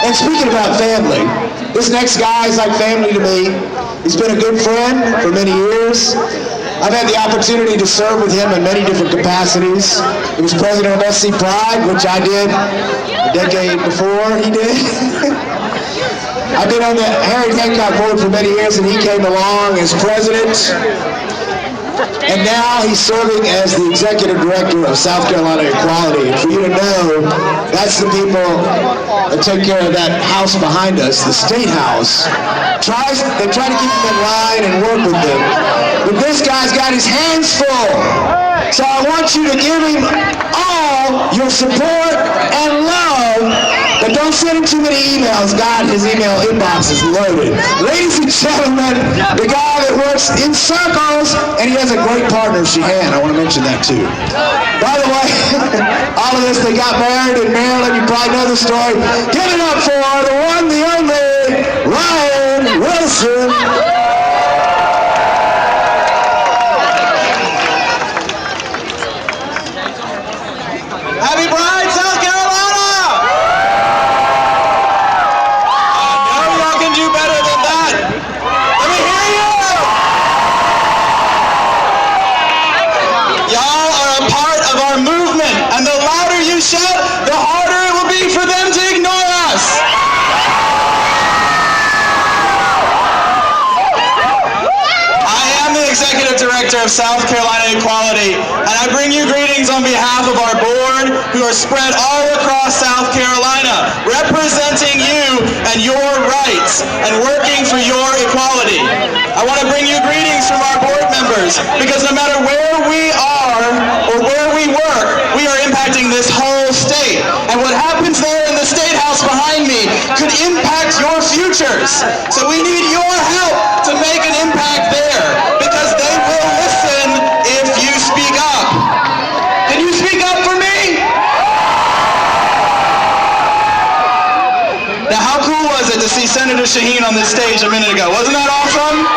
And speaking about family, this next guy is like family to me. He's been a good friend for many years. I've had the opportunity to serve with him in many different capacities. He was president of SC Pride, which I did a decade before he did. I've been on the Harry Hancock board for many years, and he came along as president. And now he's serving as the executive director of South Carolina Equality. And for you to know, that's the people that take care of that house behind us, the State House. They try to keep them in line and work with them. But this guy's got his hands full. So I want you to give him all your support and love. But don't send him too many emails. God, his email inbox is loaded. Ladies and gentlemen, the guy that works in circles, and he has a great partner, Sheehan. I want to mention that too. By the way, all of this, they got married in Maryland. You probably know the story. Give it up for the one, the only, Ryan Wilson. Happy Pride, South Carolina! I know y'all can do better than that. Let me hear you! Y'all are a part of our movement, and the louder you shout, the harder it will be for them to ignore us. I am the Executive Director of South Carolina Equality, and I bring you greetings on behalf of our board who are spread all across South Carolina, representing you and your rights and working for your equality. I want to bring you greetings from our board members, because no matter where we are or where we work, we are impacting this whole state. And what happens there in the State House behind me could impact your futures. So we need your help to make an impact there, because they will listen if you speak up. Can you speak up for me? Now, how cool was it to see Senator Sheehan on this stage a minute ago? Wasn't that awesome?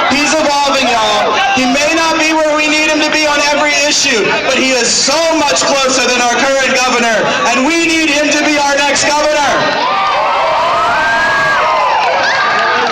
He's evolving, y'all. He may not be where we need him to be on every issue, but he is so much closer than our current governor, and we need him to be our next governor.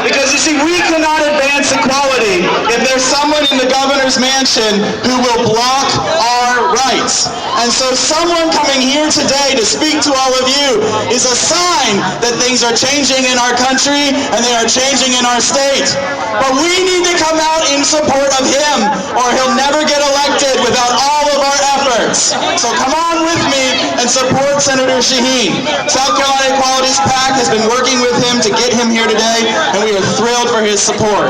Because you see, we cannot advance equality if there's someone in the governor's mansion who will block our rights. And so someone coming here today to speak to all of you is a sign that things are changing in our country and they are changing in our state. But we need to come out in support of him, or he'll never get elected without all of our efforts. So come on with me and support Senator Sheehan. South Carolina Equality's PAC has been working with him to get him here today, and we are thrilled for his support.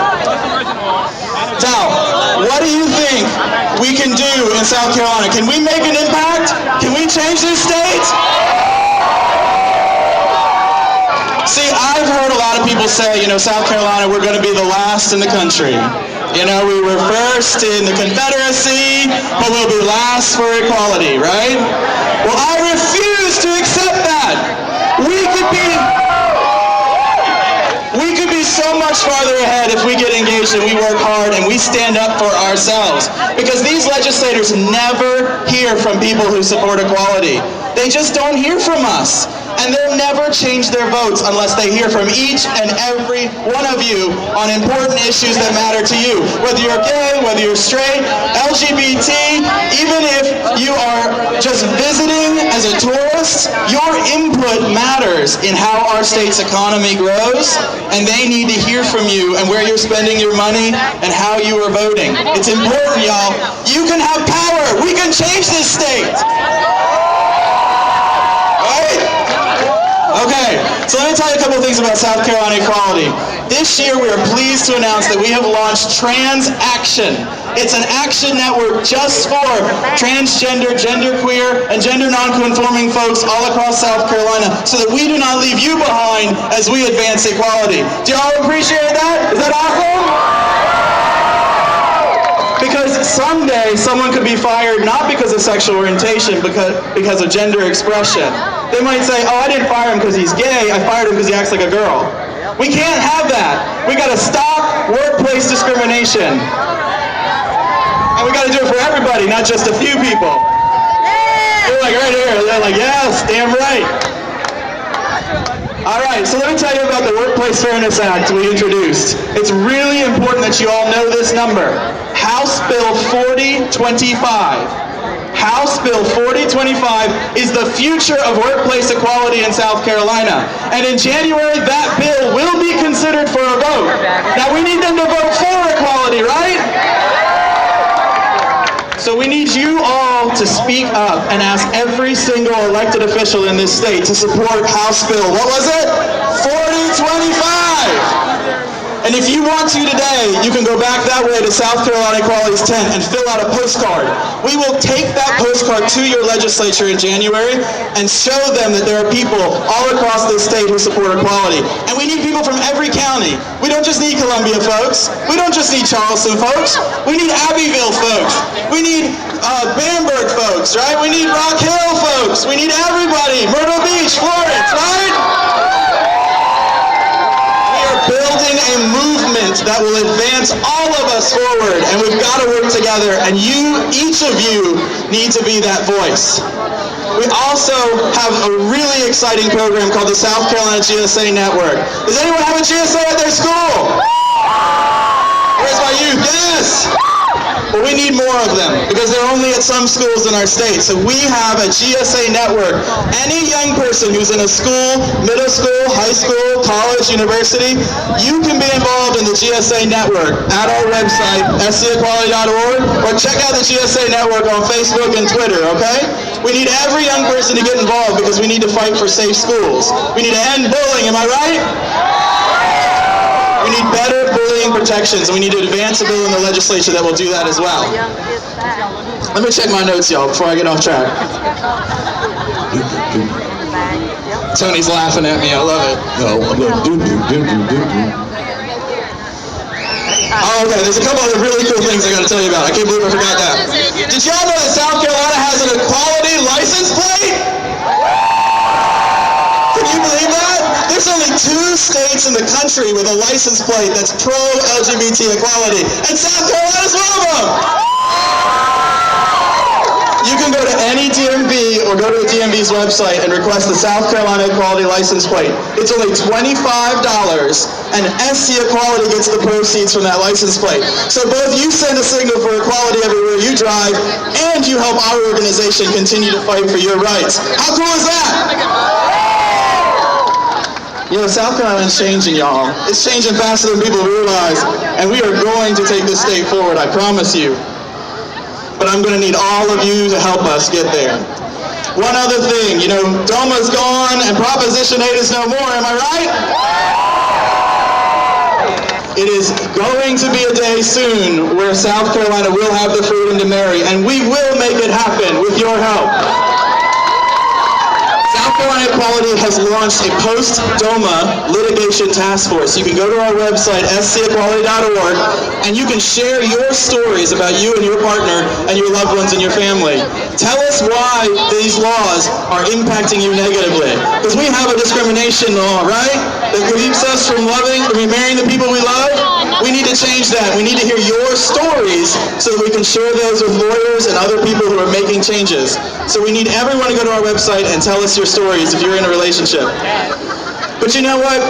Now, what do you think we can do in South Carolina? Can we make an impact? Can we change this state? See, I've heard a lot of people say, South Carolina, we're going to be the last in the country. We were first in the Confederacy, but we'll be last for equality, right? Well, I refuse to accept that. We could be so much farther ahead if we get engaged and we work hard and we stand up for ourselves. Because these legislators never hear from people who support equality. They just don't hear from us. And they'll never change their votes unless they hear from each and every one of you on important issues that matter to you. Whether you're gay, whether you're straight, LGBT, even if you are just visiting as a tourist, your input matters in how our state's economy grows, and they need to hear from you and where you're spending your money and how you are voting. It's important, y'all. You can have power. We can change this state. Okay, so let me tell you a couple of things about South Carolina Equality. This year we are pleased to announce that we have launched Trans Action. It's an action network just for transgender, genderqueer, and gender non-conforming folks all across South Carolina, so that we do not leave you behind as we advance equality. Do y'all appreciate that? Is that awesome? Because someday someone could be fired not because of sexual orientation, because of gender expression. They might say, oh, I didn't fire him because he's gay, I fired him because he acts like a girl. We can't have that. We gotta stop workplace discrimination. And we gotta do it for everybody, not just a few people. They're like right here, they're like, yes, damn right. All right, so let me tell you about the Workplace Fairness Act we introduced. It's really important that you all know this number. House Bill 4025. House Bill 4025 is the future of workplace equality in South Carolina. And in January, that bill will be considered for a vote. Now, we need them to vote for equality, right? So we need you all to speak up and ask every single elected official in this state to support House Bill, what was it? 4025! And if you want to today, you can go back that way to South Carolina Equality's tent and fill out a postcard. We will take that postcard to your legislature in January and show them that there are people all across this state who support equality. And we need people from every county. We don't just need Columbia folks. We don't just need Charleston folks. We need Abbeville folks. We need Bamberg folks, right? We need Rock Hill folks. We need everybody. Myrtle Beach, Florence, right? Building a movement that will advance all of us forward, and we've got to work together, and each of you need to be that voice. We also have a really exciting program called the South Carolina GSA Network. Does anyone have a GSA at their school? Where's my youth? Yes! Well, we need more of them because they're only at some schools in our state. So we have a GSA network. Any young person who's in a school, middle school, high school, college, university, you can be involved in the GSA network at our website, sequality.org, or check out the GSA network on Facebook and Twitter, okay? We need every young person to get involved because we need to fight for safe schools. We need to end bullying, am I right? We need better bullying protections, and we need to advance a bill in the legislature that will do that as well. Let me check my notes, y'all, before I get off track. Tony's laughing at me. I love it. Oh, okay, there's a couple other really cool things I got to tell you about. I can't believe I forgot that. Did y'all know that South Carolina has an equality license plate? Can you believe that? There's only 2 states in the country with a license plate that's pro-LGBT equality, and South Carolina's one of them! You can go to any DMV or go to the DMV's website and request the South Carolina Equality License Plate. It's only $25, and SC Equality gets the proceeds from that license plate. So both you send a signal for equality everywhere you drive, and you help our organization continue to fight for your rights. How cool is that? You know, South Carolina's changing, y'all. It's changing faster than people realize, and we are going to take this state forward, I promise you. But I'm going to need all of you to help us get there. One other thing, you know, DOMA's gone and Proposition 8 is no more, am I right? It is going to be a day soon where South Carolina will have the freedom to marry, and we will make it happen with your help. South Carolina Equality has launched a post-DOMA litigation task force. You can go to our website, sequality.org, and you can share your stories about you and your partner and your loved ones and your family. Tell us why these laws are impacting you negatively. Because we have a discrimination law, right? That keeps us from marrying the people we love. We need to change that. We need to hear your stories so that we can share those with lawyers and other people who are making changes. So we need everyone to go to our website and tell us your stories if you're in a relationship. But you know what?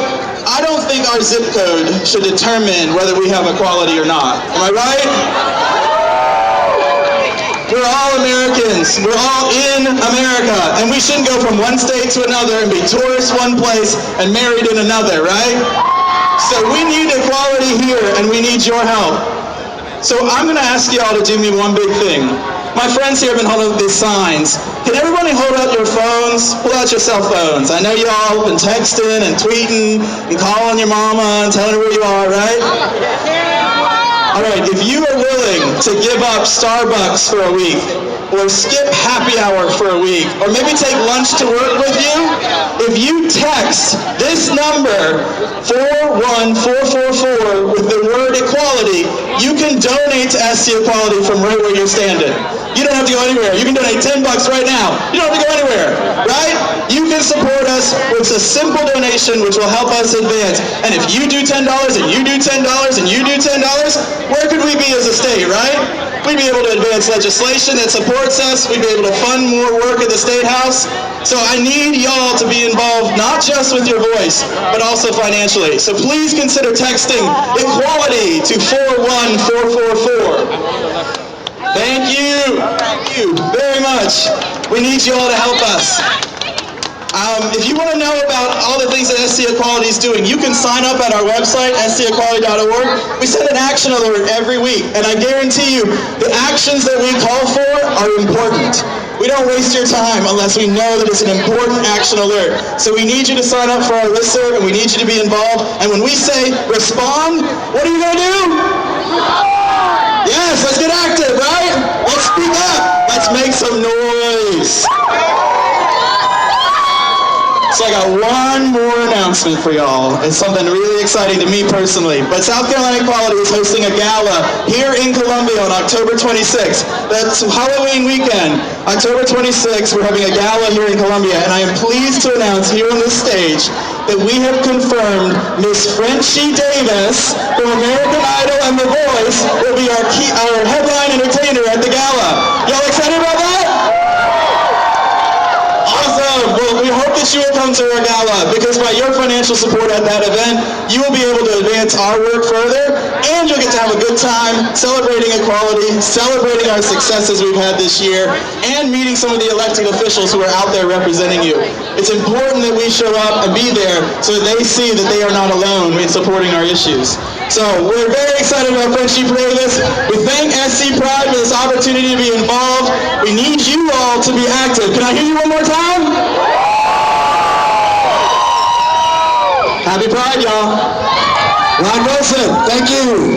I don't think our zip code should determine whether we have equality or not. Am I right? We're all Americans. We're all in America. And we shouldn't go from one state to another and be tourists one place and married in another, right? So we need equality here, and we need your help. So I'm going to ask y'all to do me one big thing. My friends here have been holding up these signs. Can everybody hold out your phones? Pull out your cell phones. I know y'all have been texting and tweeting and calling your mama and telling her where you are, right? All right, if you are willing to give up Starbucks for a week, or skip happy hour for a week, or maybe take lunch to work with you, if you text this number, 41444, with the word equality, you can donate to SC Equality from right where you're standing. You don't have to go anywhere. You can donate $10 right now. You don't have to go anywhere, right? You can support us with a simple donation which will help us advance. And if you do $10 and you do $10 and you do $10, where could we be as a state, right? We'd be able to advance legislation that supports us. We'd be able to fund more work at the State House. So I need y'all to be involved, not not just with your voice, but also financially. So please consider texting equality to 41444. Thank you very much. We need you all to help us. If you want to know about all the things that SC Equality is doing, you can sign up at our website, scequality.org. We send an action alert every week, and I guarantee you, the actions that we call for are important. We don't waste your time unless we know that it's an important action alert. So we need you to sign up for our listserv, and we need you to be involved. And when we say respond, what are you going to do? Yes, let's get active, right? Let's speak up. Let's make some noise. So I got one more announcement for y'all. It's something really exciting to me personally. But South Carolina Equality is hosting a gala here in Columbia on October 26th. That's Halloween weekend. October 26th, we're having a gala here in Columbia, and I am pleased to announce here on this stage that we have confirmed Miss Frenchie Davis from American Idol and The Voice will be our headline entertainer at the gala. Y'all excited about that? Awesome. Well, we hope that you will come to our gala, because by your financial support at that event, you will be able to advance our work further, and you'll get to have a good time celebrating equality, celebrating our successes we've had this year, and meeting some of the elected officials who are out there representing you. It's important that we show up and be there so that they see that they are not alone in supporting our issues. So we're very excited about Frenchie Davis. We thank SC Pride for this opportunity to be involved. We need you all to be active. Can I hear you one more time? Happy Pride, y'all. Ron Wilson, thank you.